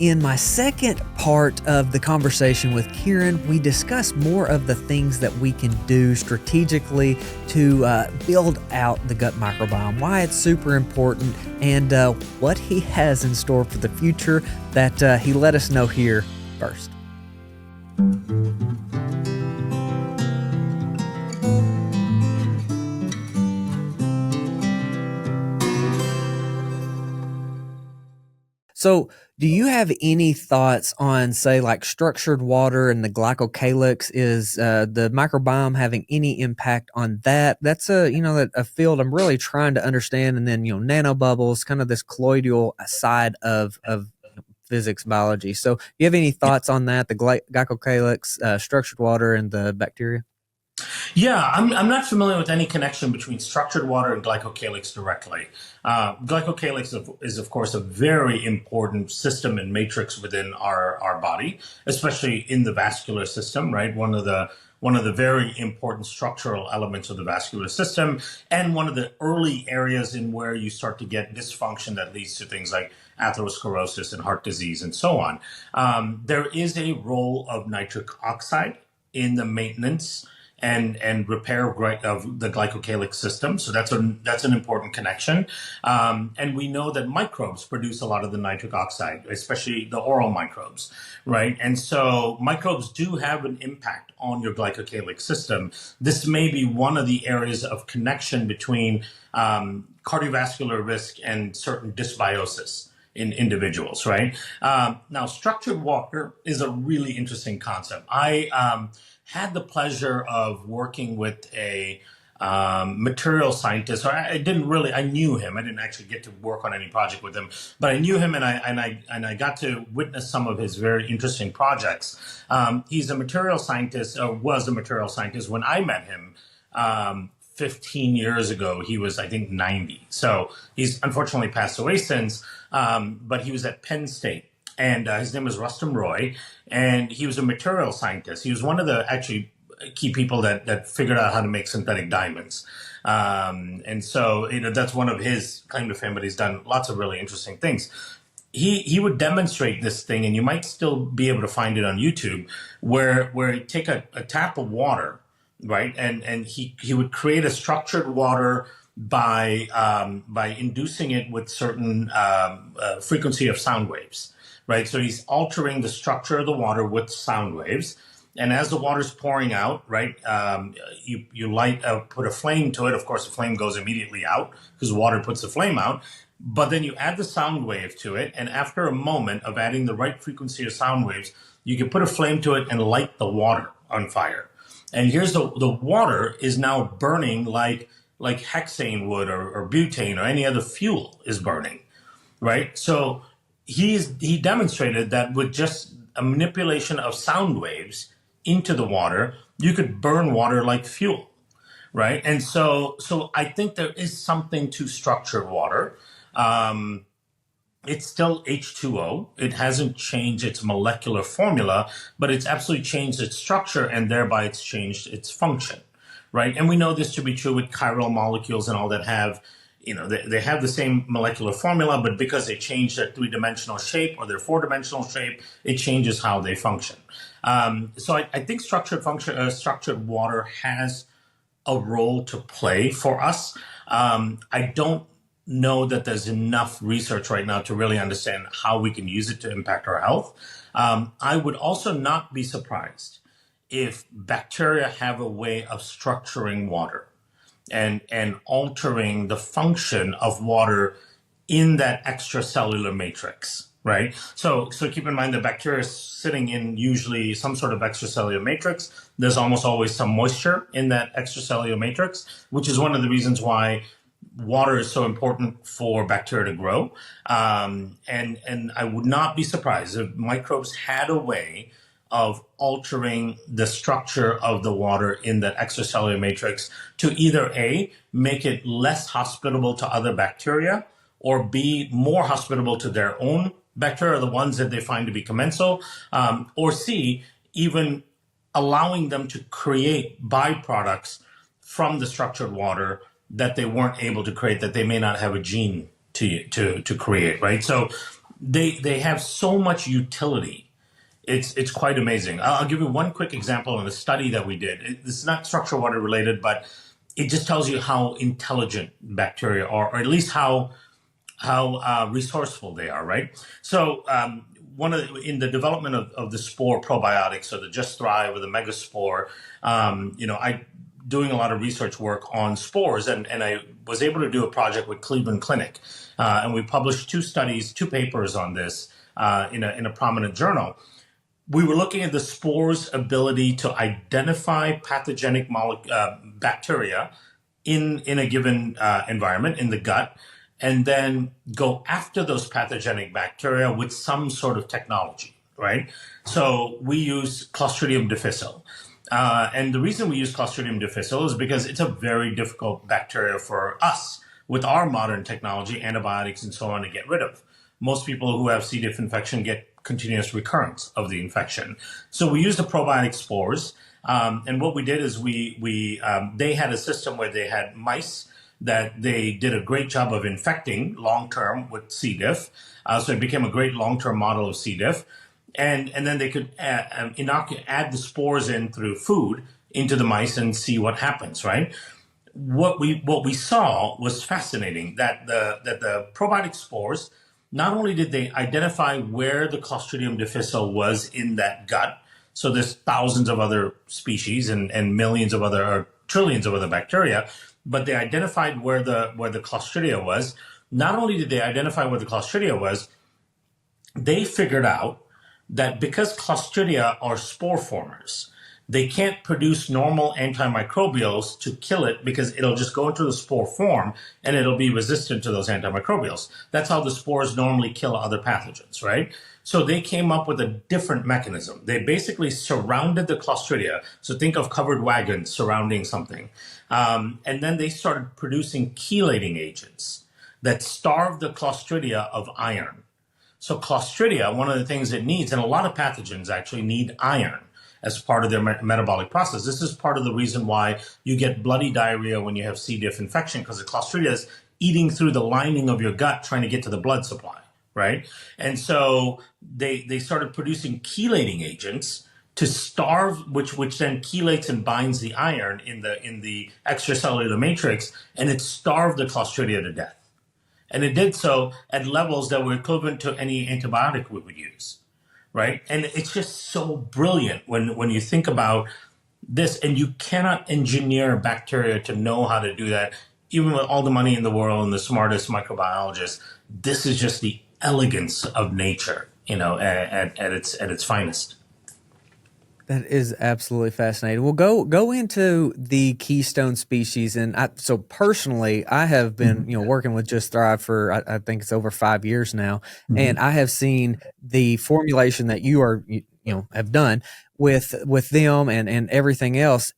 In my second part of the conversation with Kiran, we discuss more of the things that we can do strategically to build out the gut microbiome, why it's super important, and what he has in store for the future that he let us know here first. So, do you have any thoughts on, say, like structured water and the glycocalyx? Is the microbiome having any impact on that? That's a field I'm really trying to understand. And then, nanobubbles, kind of this colloidal side of physics, biology. So, do you have any thoughts on that, the glycocalyx, structured water, and the bacteria? Yeah, I'm not familiar with any connection between structured water and glycocalyx directly. Glycocalyx is, of course, a very important system and matrix within our body, especially in the vascular system, right? One of the very important structural elements of the vascular system, and one of the early areas in where you start to get dysfunction that leads to things like atherosclerosis and heart disease and so on. There is a role of nitric oxide in the maintenance and repair of the glycocalyx system. So that's an important connection. And we know that microbes produce a lot of the nitric oxide, especially the oral microbes, right? And so microbes do have an impact on your glycocalyx system. This may be one of the areas of connection between cardiovascular risk and certain dysbiosis in individuals, right? Now, structured water is a really interesting concept. I had the pleasure of working with a material scientist. I knew him. I didn't actually get to work on any project with him, but I knew him, and I got to witness some of his very interesting projects. He's a material scientist, or was a material scientist when I met him. 15 years ago, he was, I think, 90. So he's unfortunately passed away since, but he was at Penn State. And his name was Rustam Roy, and he was a material scientist. He was one of the actually key people that figured out how to make synthetic diamonds. And so, that's one of his claim to fame, but he's done lots of really interesting things. He would demonstrate this thing, and you might still be able to find it on YouTube, where he'd take a tap of water, right? And he would create a structured water by inducing it with certain frequency of sound waves. Right, so he's altering the structure of the water with sound waves, and as the water's pouring out, right, you put a flame to it. Of course, the flame goes immediately out because water puts the flame out. But then you add the sound wave to it, and after a moment of adding the right frequency of sound waves, you can put a flame to it and light the water on fire. And here's the water is now burning like hexane would or butane or any other fuel is burning, right? So he demonstrated that with just a manipulation of sound waves into the water, you could burn water like fuel, right? And so I think there is something to structured water. It's still H2O. It hasn't changed its molecular formula, but it's absolutely changed its structure, and thereby it's changed its function, right? And we know this to be true with chiral molecules and all that have they have the same molecular formula, but because they change their three-dimensional shape or their four-dimensional shape, it changes how they function. So I think structured water has a role to play for us. I don't know that there's enough research right now to really understand how we can use it to impact our health. I would also not be surprised if bacteria have a way of structuring water and altering the function of water in that extracellular matrix, right? So keep in mind the bacteria is sitting in usually some sort of extracellular matrix. There's almost always some moisture in that extracellular matrix, which is one of the reasons why water is so important for bacteria to grow. And I would not be surprised if microbes had a way of altering the structure of the water in that extracellular matrix to either A, make it less hospitable to other bacteria, or B, more hospitable to their own bacteria, the ones that they find to be commensal, or C, even allowing them to create byproducts from the structured water that they weren't able to create, that they may not have a gene to create, right? So they have so much utility. It's quite amazing. I'll give you one quick example in a study that we did. This is not structural water related, but it just tells you how intelligent bacteria are, or at least how resourceful they are, right? So in the development of the spore probiotics, or the Just Thrive or the Megaspore, I doing a lot of research work on spores, and I was able to do a project with Cleveland Clinic, and we published two papers on this in a prominent journal. We were looking at the spore's ability to identify pathogenic bacteria in a given environment in the gut, and then go after those pathogenic bacteria with some sort of technology, right? So we use Clostridium difficile. And the reason we use Clostridium difficile is because it's a very difficult bacteria for us, with our modern technology, antibiotics and so on, to get rid of. Most people who have C. diff infection get continuous recurrence of the infection. So we use the probiotic spores. And what we did is they had a system where they had mice that they did a great job of infecting long-term with C. diff. So it became a great long-term model of C. diff. And then they could add the spores in through food into the mice and see what happens, right? What we saw was fascinating, that the probiotic spores, not only did they identify where the Clostridium difficile was in that gut, so there's thousands of other species and millions of other, or trillions of other bacteria, but they identified where the Clostridia was. Not only did they identify where the Clostridia was, they figured out that because Clostridia are spore formers, they can't produce normal antimicrobials to kill it, because it'll just go into the spore form and it'll be resistant to those antimicrobials. That's how the spores normally kill other pathogens, right? So they came up with a different mechanism. They basically surrounded the Clostridia. So think of covered wagons surrounding something. And then they started producing chelating agents that starve the Clostridia of iron. So Clostridia, one of the things it needs, and a lot of pathogens actually need iron as part of their metabolic process. This is part of the reason why you get bloody diarrhea when you have C. diff infection, because the Clostridia is eating through the lining of your gut trying to get to the blood supply, right? And so they started producing chelating agents to starve, which then chelates and binds the iron in the extracellular matrix, and it starved the Clostridia to death. And it did so at levels that were equivalent to any antibiotic we would use, right? And it's just so brilliant when you think about this, and you cannot engineer bacteria to know how to do that, even with all the money in the world and the smartest microbiologists. This is just the elegance of nature, at its finest. That is absolutely fascinating. Well, go into the Keystone species, and so personally, I have been working with Just Thrive for I think it's over 5 years now, and I have seen the formulation that you have done with them and everything else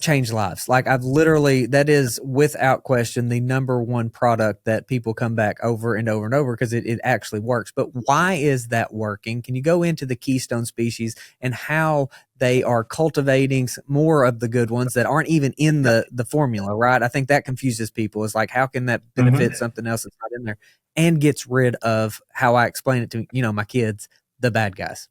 change lives. Like that is without question the number one product that people come back over and over and over, because it actually works. But why is that working? Can you go into the Keystone species and how they are cultivating more of the good ones that aren't even in the formula, right? I think that confuses people. It's like, how can that benefit something else that's not in there, and gets rid of, how I explain it to my kids, the bad guys?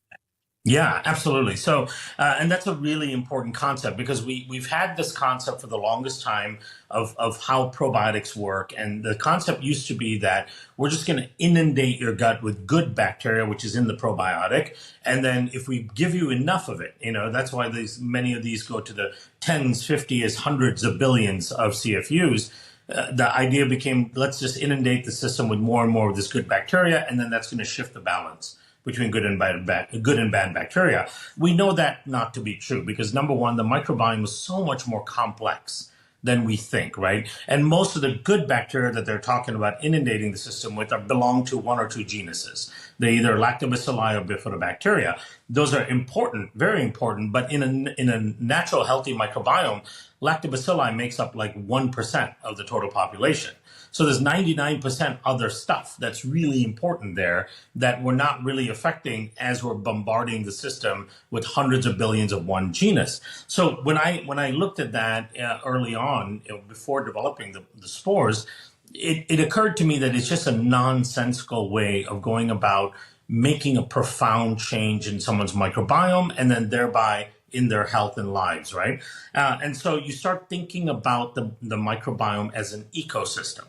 Yeah, absolutely. So, and that's a really important concept, because we've had this concept for the longest time of how probiotics work. And the concept used to be that we're just going to inundate your gut with good bacteria, which is in the probiotic. And then if we give you enough of it, that's why many of these go to the tens, 50s, hundreds of billions of CFUs. The idea became, let's just inundate the system with more and more of this good bacteria, and then that's going to shift the balance between good and bad bacteria. We know that not to be true, because number one, the microbiome is so much more complex than we think, right? And most of the good bacteria that they're talking about inundating the system with belong to one or two genuses. They're either lactobacilli or bifidobacteria. Those are important, very important, but in a natural healthy microbiome, lactobacilli makes up like 1% of the total population. So there's 99% other stuff that's really important there that we're not really affecting as we're bombarding the system with hundreds of billions of one genus. So when I looked at that early on, before developing the spores, it occurred to me that it's just a nonsensical way of going about making a profound change in someone's microbiome and then thereby in their health and lives, right? And so you start thinking about the microbiome as an ecosystem,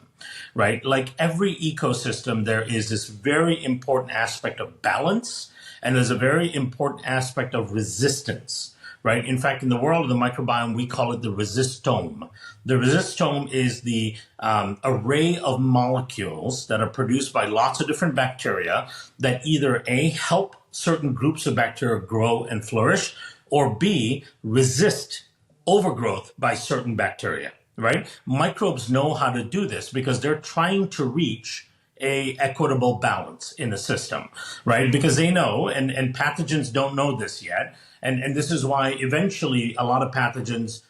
right? Like every ecosystem, there is this very important aspect of balance, and there's a very important aspect of resistance, right? In fact, in the world of the microbiome, we call it the resistome. The resistome is the array of molecules that are produced by lots of different bacteria that either A, help certain groups of bacteria grow and flourish, or B, resist overgrowth by certain bacteria, right? Microbes know how to do this because they're trying to reach a equitable balance in the system, right? Because they know, and pathogens don't know this yet, and this is why eventually a lot of pathogens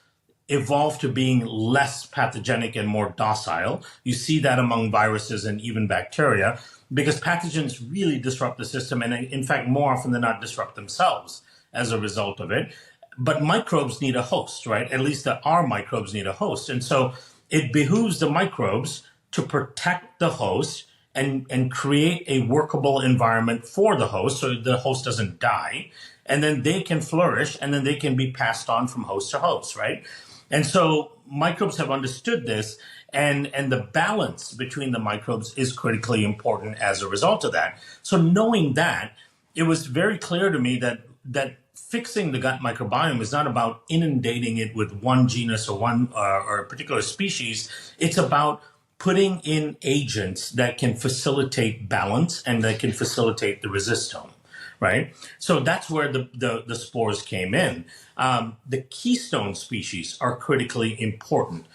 evolve to being less pathogenic and more docile. You see that among viruses and even bacteria, because pathogens really disrupt the system, and in fact, more often than not, disrupt themselves as a result of it. But microbes need a host, right? At least our microbes need a host. And so it behooves the microbes to protect the host and create a workable environment for the host so the host doesn't die. And then they can flourish, and then they can be passed on from host to host, right? And so microbes have understood this, and the balance between the microbes is critically important as a result of that. So knowing that, it was very clear to me that fixing the gut microbiome is not about inundating it with one genus or or a particular species. It's about putting in agents that can facilitate balance and that can facilitate the resistome, right? So that's where the spores came in. The keystone species are critically important.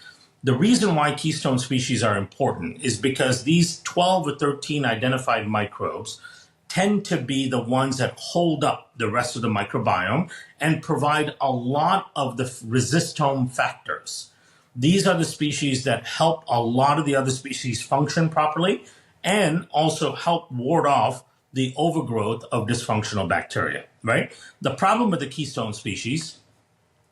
The reason why keystone species are important is because these 12 or 13 identified microbes tend to be the ones that hold up the rest of the microbiome and provide a lot of the resistome factors. These are the species that help a lot of the other species function properly and also help ward off the overgrowth of dysfunctional bacteria, right? The problem with the keystone species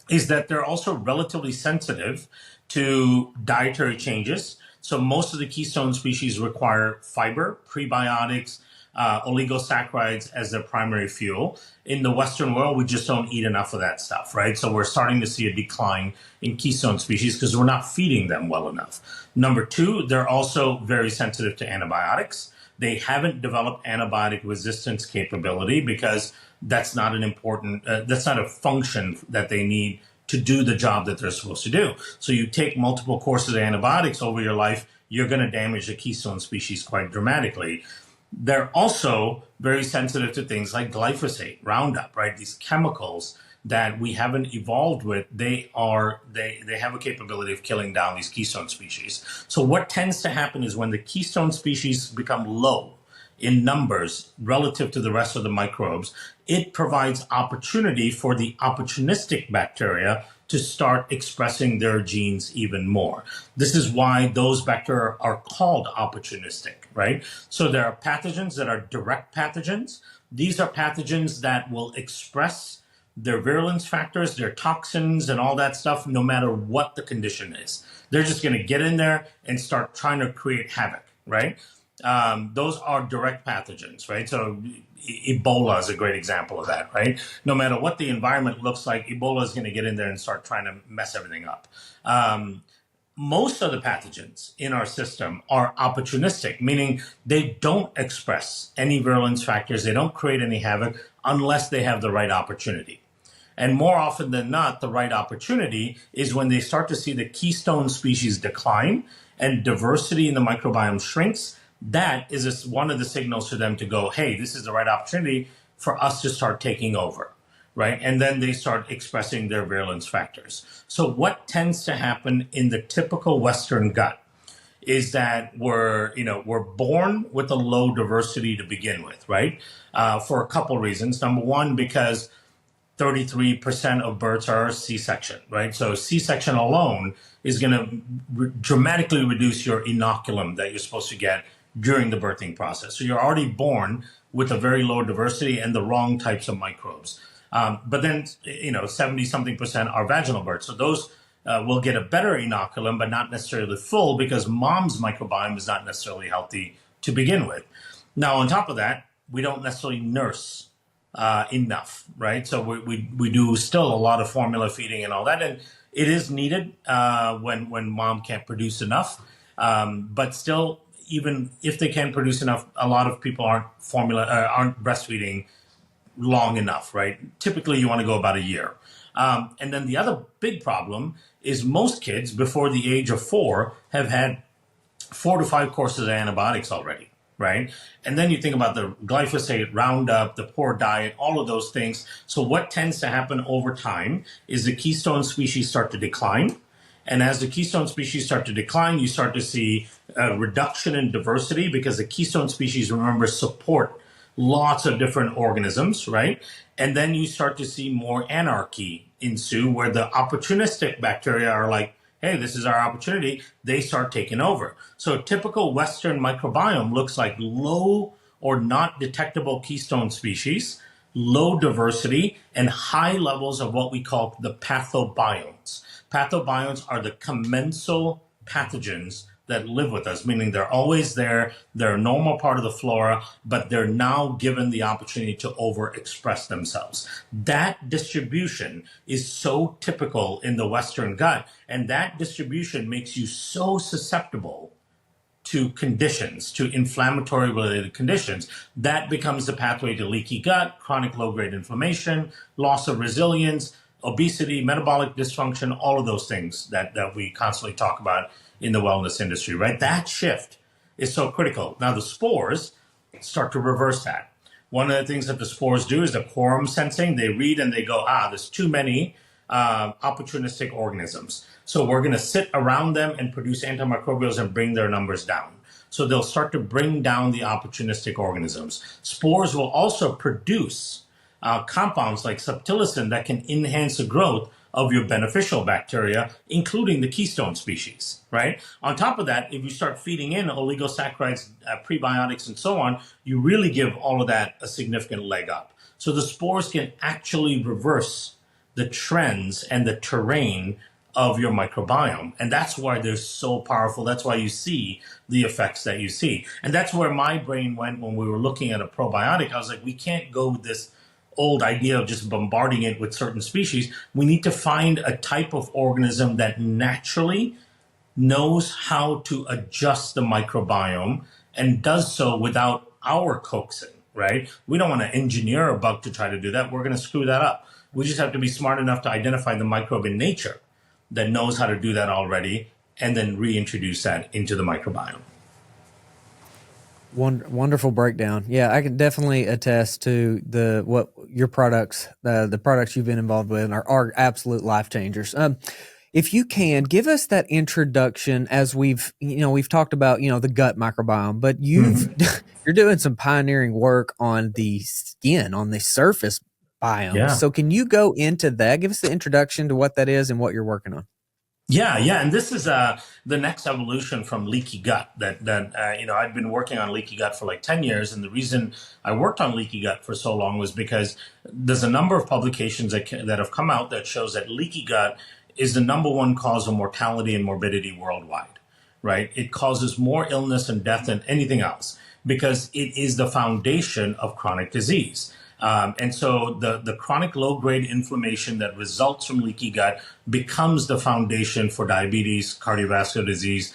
is that they're also relatively sensitive to dietary changes. So most of the keystone species require fiber, prebiotics, oligosaccharides as their primary fuel. In the Western world, we just don't eat enough of that stuff, right? So we're starting to see a decline in keystone species because we're not feeding them well enough. Number two, they're also very sensitive to antibiotics. They haven't developed antibiotic resistance capability because that's not that's not a function that they need to do the job that they're supposed to do. So you take multiple courses of antibiotics over your life, you're going to damage the keystone species quite dramatically. They're also very sensitive to things like glyphosate, Roundup, right? These chemicals that we haven't evolved with, they have a capability of killing down these keystone species. So what tends to happen is when the keystone species become low in numbers relative to the rest of the microbes, it provides opportunity for the opportunistic bacteria to start expressing their genes even more. This is why those bacteria are called opportunistic, right? So there are pathogens that are direct pathogens. These are pathogens that will express their virulence factors, their toxins, and all that stuff, no matter what the condition is. They're just going to get in there and start trying to create havoc, right? Those are direct pathogens, right? So Ebola is a great example of that, right? No matter what the environment looks like, Ebola is going to get in there and start trying to mess everything up. Most of the pathogens in our system are opportunistic, meaning they don't express any virulence factors. They don't create any havoc unless they have the right opportunity. And more often than not, the right opportunity is when they start to see the keystone species decline and diversity in the microbiome shrinks. That is one of the signals for them to go, hey, this is the right opportunity for us to start taking over, right? And then they start expressing their virulence factors. So what tends to happen in the typical Western gut is that we're born with a low diversity to begin with, right? For a couple reasons. Number one, because 33% of births are C-section, right? So C-section alone is going to dramatically reduce your inoculum that you're supposed to get during the birthing process. So you're already born with a very low diversity and the wrong types of microbes. But then, 70-something% are vaginal births. So those will get a better inoculum, but not necessarily full, because mom's microbiome is not necessarily healthy to begin with. Now, on top of that, we don't necessarily nurse enough, right? So we do still a lot of formula feeding and all that, and it is needed when mom can't produce enough. But still, even if they can produce enough, a lot of people aren't breastfeeding long enough, right? Typically, you want to go about a year. And then the other big problem is most kids before the age of 4 have had 4 to 5 courses of antibiotics already, right? And then you think about the glyphosate, Roundup, the poor diet, all of those things. So what tends to happen over time is the keystone species start to decline. And as the keystone species start to decline, you start to see a reduction in diversity, because the keystone species, remember, support lots of different organisms, right? And then you start to see more anarchy ensue, where the opportunistic bacteria are like, hey, this is our opportunity. They start taking over. So a typical Western microbiome looks like low or not detectable keystone species, low diversity, and high levels of what we call the pathobionts. Pathobionts are the commensal pathogens that live with us, meaning they're always there, they're a normal part of the flora, but they're now given the opportunity to overexpress themselves. That distribution is so typical in the Western gut, and that distribution makes you so susceptible to conditions, to inflammatory related conditions. That becomes the pathway to leaky gut, chronic low-grade inflammation, loss of resilience, obesity, metabolic dysfunction, all of those things that we constantly talk about in the wellness industry, right? That shift is so critical. Now the spores start to reverse that. One of the things that the spores do is the quorum sensing. They read and they go, there's too many opportunistic organisms. So we're going to sit around them and produce antimicrobials and bring their numbers down. So they'll start to bring down the opportunistic organisms. Spores will also produce compounds like subtilicin that can enhance the growth of your beneficial bacteria, including the keystone species, right? On top of that, if you start feeding in oligosaccharides, prebiotics, and so on, you really give all of that a significant leg up. So the spores can actually reverse the trends and the terrain of your microbiome. And that's why they're so powerful. That's why you see the effects that you see. And that's where my brain went when we were looking at a probiotic. I was like, we can't go with this old idea of just bombarding it with certain species. We need to find a type of organism that naturally knows how to adjust the microbiome and does so without our coaxing, right? We don't want to engineer a bug to try to do that. We're going to screw that up. We just have to be smart enough to identify the microbe in nature that knows how to do that already, and then reintroduce that into the microbiome. Wonderful breakdown. Yeah, I can definitely attest to what your products, the products you've been involved with are absolute life changers. If you can give us that introduction, as we've talked about, the gut microbiome, but you're doing some pioneering work on the skin, on the surface biome. Yeah. So can you go into that? Give us the introduction to what that is and what you're working on. Yeah, and this is the next evolution from leaky gut. I'd been working on leaky gut for like 10 years, and the reason I worked on leaky gut for so long was because there's a number of publications that have come out that shows that leaky gut is the number one cause of mortality and morbidity worldwide. Right? It causes more illness and death than anything else because it is the foundation of chronic disease. And so the chronic low-grade inflammation that results from leaky gut becomes the foundation for diabetes, cardiovascular disease,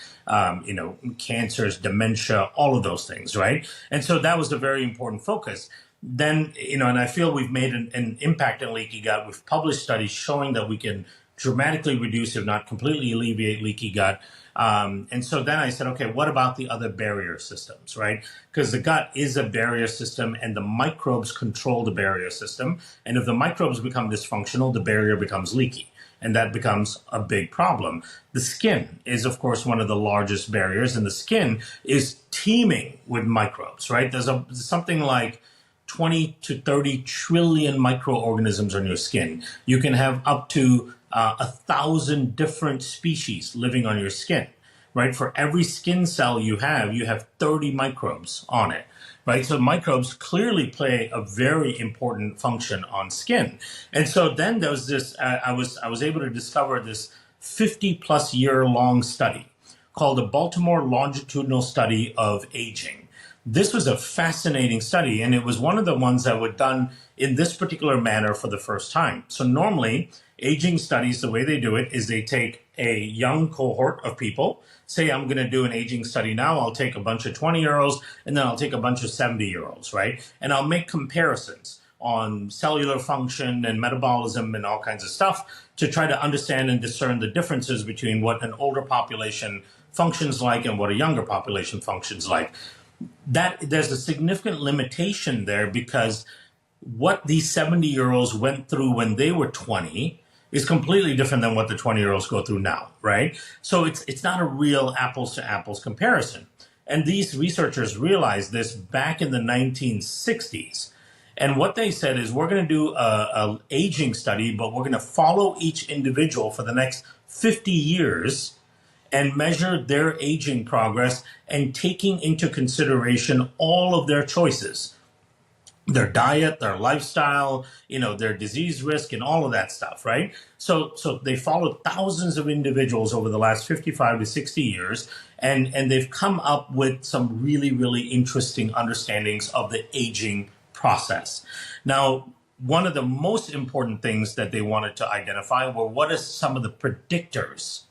cancers, dementia, all of those things, right? And so that was the very important focus. Then, and I feel we've made an impact in leaky gut. We've published studies showing that we can dramatically reduce, if not completely alleviate, leaky gut. And so then I said, okay, what about the other barrier systems, right? Because the gut is a barrier system and the microbes control the barrier system. And if the microbes become dysfunctional, the barrier becomes leaky. And that becomes a big problem. The skin is, of course, one of the largest barriers, and the skin is teeming with microbes, right? There's something like 20 to 30 trillion microorganisms on your skin. You can have up to 1,000 different species living on your skin, right? For every skin cell you have 30 microbes on it, right? So microbes clearly play a very important function on skin. And so then there was this, I was able to discover this 50 plus year long study called the Baltimore Longitudinal Study of Aging. This was a fascinating study, and it was one of the ones that were done in this particular manner for the first time. So normally, aging studies, the way they do it is they take a young cohort of people. Say I'm going to do an aging study now. I'll take a bunch of 20-year-olds, and then I'll take a bunch of 70-year-olds, right? And I'll make comparisons on cellular function and metabolism and all kinds of stuff to try to understand and discern the differences between what an older population functions like and what a younger population functions like. That there's a significant limitation there, because what these 70-year-olds went through when they were 20 is completely different than what the 20-year-olds go through now, right? So it's not a real apples to apples comparison. And these researchers realized this back in the 1960s. And what they said is, we're going to do a aging study, but we're going to follow each individual for the next 50 years and measure their aging progress, and taking into consideration all of their choices, their diet, their lifestyle, their disease risk, and all of that stuff, right? So they followed thousands of individuals over the last 55 to 60 years, and they've come up with some really, really interesting understandings of the aging process. Now, one of the most important things that they wanted to identify were, what are some of the predictors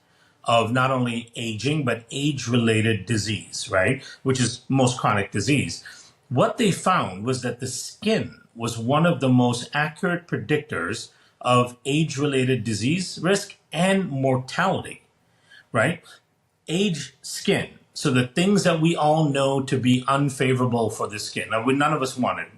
of not only aging, but age-related disease, right? Which is most chronic disease. What they found was that the skin was one of the most accurate predictors of age-related disease risk and mortality, right? Age, skin. So the things that we all know to be unfavorable for the skin. Now, none of us want it.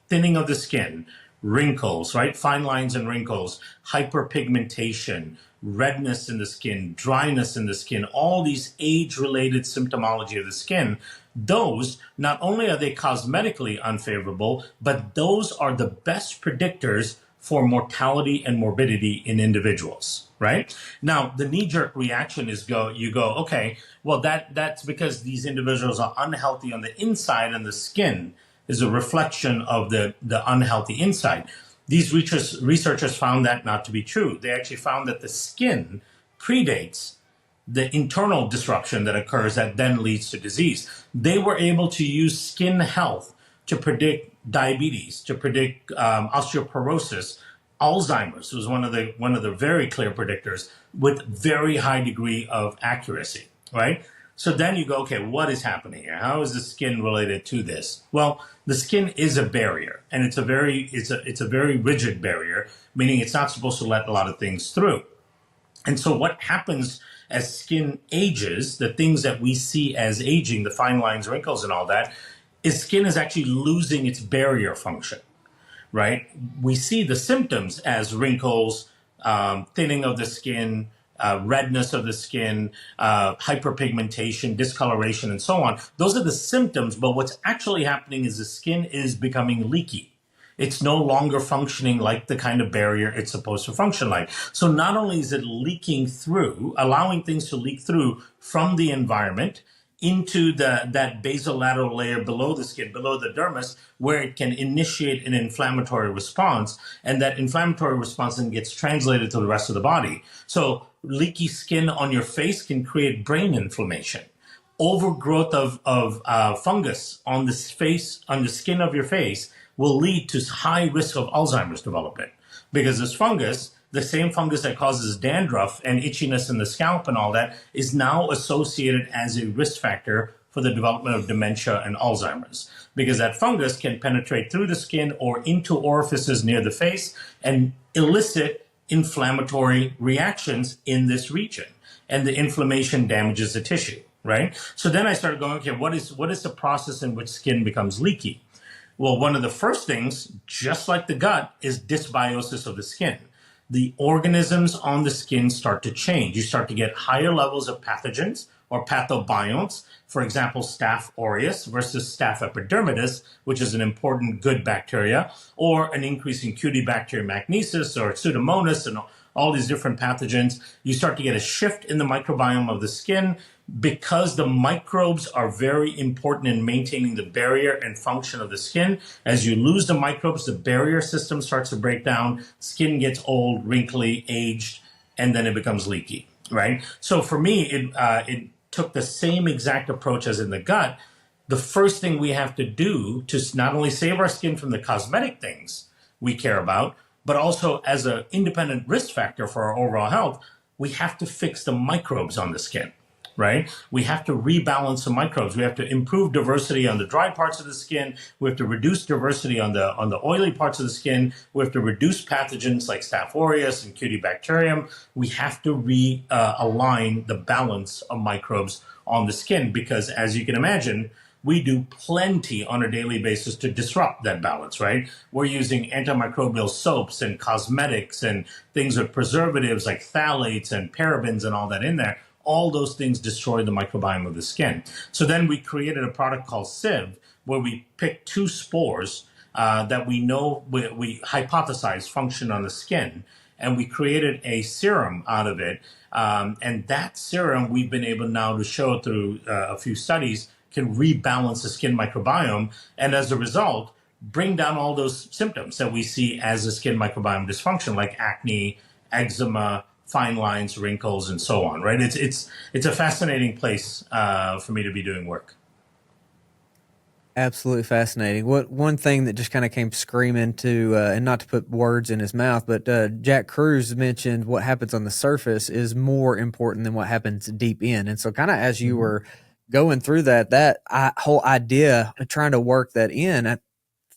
Thinning of the skin, wrinkles, right? Fine lines and wrinkles, hyperpigmentation, redness in the skin, dryness in the skin, all these age-related symptomology of the skin. Those, not only are they cosmetically unfavorable, but those are the best predictors for mortality and morbidity in individuals, right? Now, the knee-jerk reaction is okay, well, that's because these individuals are unhealthy on the inside, and the skin is a reflection of the unhealthy inside. These researchers found that not to be true. They actually found that the skin predates the internal disruption that occurs that then leads to disease. They were able to use skin health to predict diabetes, to predict osteoporosis. Alzheimer's was one of the very clear predictors with very high degree of accuracy, right? So then you go, okay, what is happening here? How is the skin related to this? Well, the skin is a barrier, and it's a very rigid barrier, meaning it's not supposed to let a lot of things through. And so what happens as skin ages, the things that we see as aging, the fine lines, wrinkles, and all that, is skin is actually losing its barrier function, right? We see the symptoms as wrinkles, thinning of the skin, redness of the skin, hyperpigmentation, discoloration, and so on. Those are the symptoms, but what's actually happening is the skin is becoming leaky. It's no longer functioning like the kind of barrier it's supposed to function like. So not only is it leaking through, allowing things to leak through from the environment into that basolateral layer below the skin, below the dermis, where it can initiate an inflammatory response, and that inflammatory response then gets translated to the rest of the body. So leaky skin on your face can create brain inflammation. Overgrowth of fungus on the face, on the skin of your face, will lead to high risk of Alzheimer's development, because this fungus, the same fungus that causes dandruff and itchiness in the scalp and all that, is now associated as a risk factor for the development of dementia and Alzheimer's, because that fungus can penetrate through the skin or into orifices near the face and elicit inflammatory reactions in this region. And the inflammation damages the tissue, right? So then I started going, okay, what is the process in which skin becomes leaky? Well, one of the first things, just like the gut, is dysbiosis of the skin. The organisms on the skin start to change. You start to get higher levels of pathogens or pathobionts. For example, Staph aureus versus Staph epidermidis, which is an important good bacteria, or an increase in Cutibacteria magnesis or Pseudomonas and all these different pathogens. You start to get a shift in the microbiome of the skin, because the microbes are very important in maintaining the barrier and function of the skin. As you lose the microbes, the barrier system starts to break down, skin gets old, wrinkly, aged, and then it becomes leaky. right? So for me, it took the same exact approach as in the gut. The first thing we have to do to not only save our skin from the cosmetic things we care about, but also as an independent risk factor for our overall health, we have to fix the microbes on the skin, right? We have to rebalance the microbes. We have to improve diversity on the dry parts of the skin. We have to reduce diversity on the oily parts of the skin. We have to reduce pathogens like Staph aureus and Cutibacterium. We have to realign the balance of microbes on the skin because, as you can imagine, we do plenty on a daily basis to disrupt that balance, right? We're using antimicrobial soaps and cosmetics and things with preservatives like phthalates and parabens and all that in there. All those things destroy the microbiome of the skin. So then we created a product called Civ, where we picked two spores that we know we hypothesize function on the skin. And we created a serum out of it. And that serum we've been able now to show through a few studies can rebalance the skin microbiome. And as a result, bring down all those symptoms that we see as a skin microbiome dysfunction, like acne, eczema, fine lines, wrinkles, and so on, right? It's a fascinating place for me to be doing work. Absolutely fascinating. One thing that just kind of came screaming to, and not to put words in his mouth, but Jack Cruz mentioned what happens on the surface is more important than what happens deep in. And so kind of as you were going through that whole idea of trying to work that in, I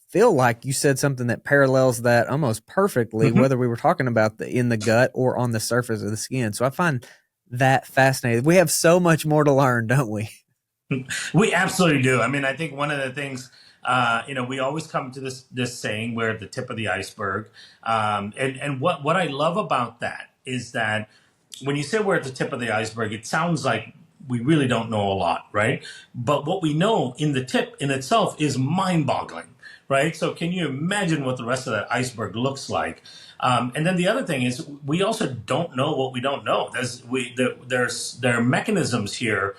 feel like you said something that parallels that almost perfectly, whether we were talking about in the gut or on the surface of the skin. So I find that fascinating. We have so much more to learn, don't we? We absolutely do. I mean, I think one of the things, we always come to this saying, we're at the tip of the iceberg. And what I love about that is that when you say we're at the tip of the iceberg, it sounds like we really don't know a lot, right? But what we know in the tip in itself is mind-boggling, right? So can you imagine what the rest of that iceberg looks like? And then the other thing is we also don't know what we don't know. There are mechanisms here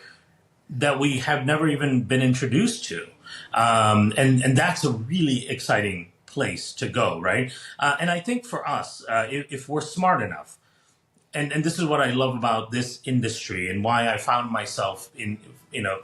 that we have never even been introduced to. And that's a really exciting place to go, right? And I think for us, if we're smart enough, and this is what I love about this industry and why I found myself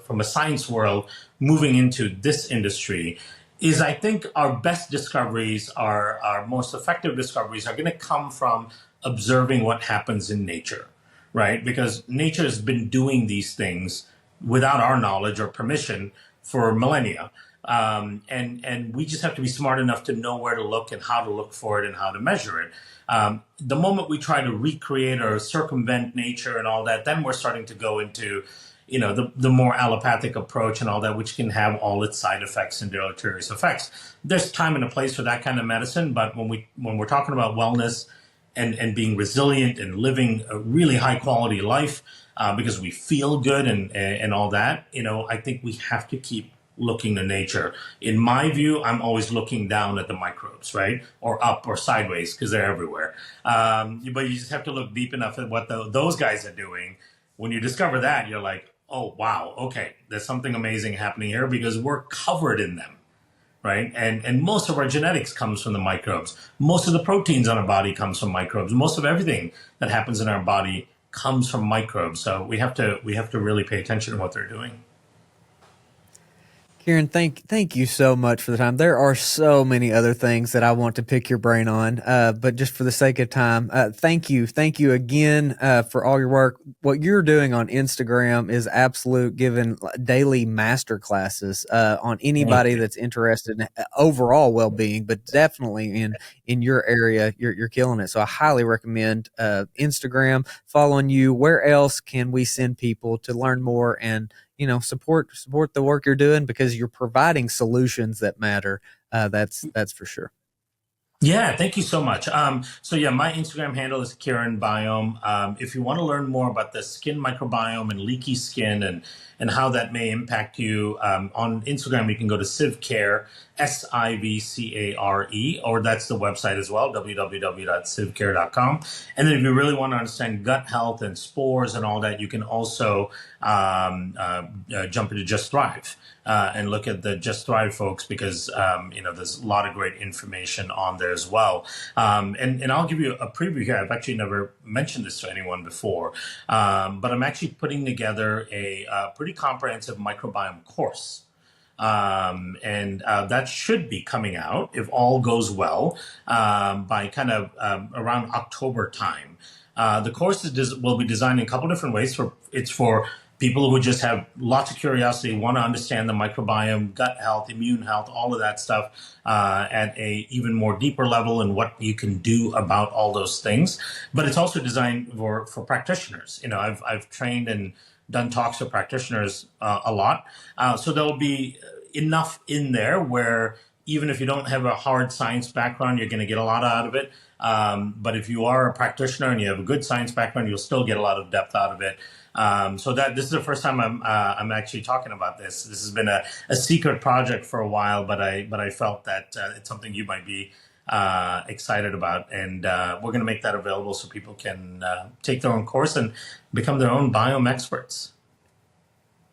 from a science world moving into this industry, is I think our best discoveries, our most effective discoveries are going to come from observing what happens in nature, right? Because nature has been doing these things without our knowledge or permission for millennia. And we just have to be smart enough to know where to look and how to look for it and how to measure it. The moment we try to recreate or circumvent nature and all that, then we're starting to go into, the more allopathic approach and all that, which can have all its side effects and deleterious effects. There's time and a place for that kind of medicine, but when we're talking about wellness and being resilient and living a really high quality life, because we feel good and all that, I think we have to keep looking to nature. In my view, I'm always looking down at the microbes, right? Or up or sideways, because they're everywhere. But you just have to look deep enough at what those guys are doing. When you discover that, you're like, oh, wow, okay, there's something amazing happening here because we're covered in them, right? And most of our genetics comes from the microbes. Most of the proteins on our body comes from microbes. Most of everything that happens in our body comes from microbes. So we have to really pay attention to what they're doing. Kiran, thank you so much for the time. There are so many other things that I want to pick your brain on, but just for the sake of time, thank you again for all your work. What you're doing on Instagram is absolute, giving daily master classes on anybody that's interested in overall well-being, but definitely in your area, you're killing it. So I highly recommend Instagram, following you. Where else can we send people to learn more and support the work you're doing, because you're providing solutions that matter. That's for sure. Yeah, thank you so much. So yeah, my Instagram handle is Kiran Biome. If you want to learn more about the skin microbiome and leaky skin and how that may impact you, on Instagram you can go to Civcare, Sivcare, or that's the website as well, www.civcare.com. And then if you really want to understand gut health and spores and all that, you can also jump into Just Thrive and look at the Just Thrive folks, because there's a lot of great information on there as well. And I'll give you a preview here. I've actually never mentioned this to anyone before, but I'm actually putting together a pretty comprehensive microbiome course. And that should be coming out, if all goes well, by kind of around October time. The course will be designed in a couple different ways. It's for people who just have lots of curiosity, want to understand the microbiome, gut health, immune health, all of that stuff at a even more deeper level, and what you can do about all those things. But it's also designed for practitioners. I've trained and done talks to practitioners a lot. So there'll be enough in there where even if you don't have a hard science background, you're going to get a lot out of it. But if you are a practitioner and you have a good science background, you'll still get a lot of depth out of it. So this is the first time I'm actually talking about this. This has been a secret project for a while, but I felt that it's something you might be excited about, and we're going to make that available so people can take their own course and become their own biome experts.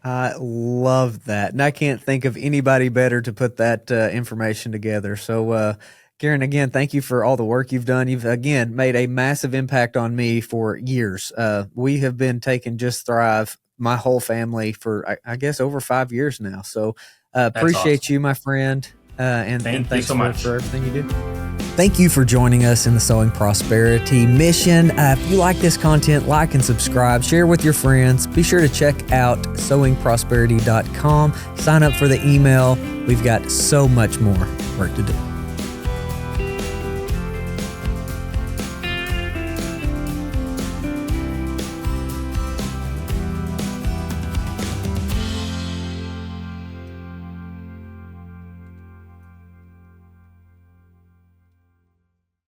I love that, and I can't think of anybody better to put that information together. So, Kiran, again, thank you for all the work you've done. You've, again, made a massive impact on me for years. We have been taking Just Thrive, my whole family, for, I guess, over 5 years now. So appreciate awesome. You, my friend, and thanks so much for everything you do. Thank you for joining us in the Sowing Prosperity mission. If you like this content, like and subscribe, share with your friends. Be sure to check out sowingprosperity.com. Sign up for the email. We've got so much more work to do.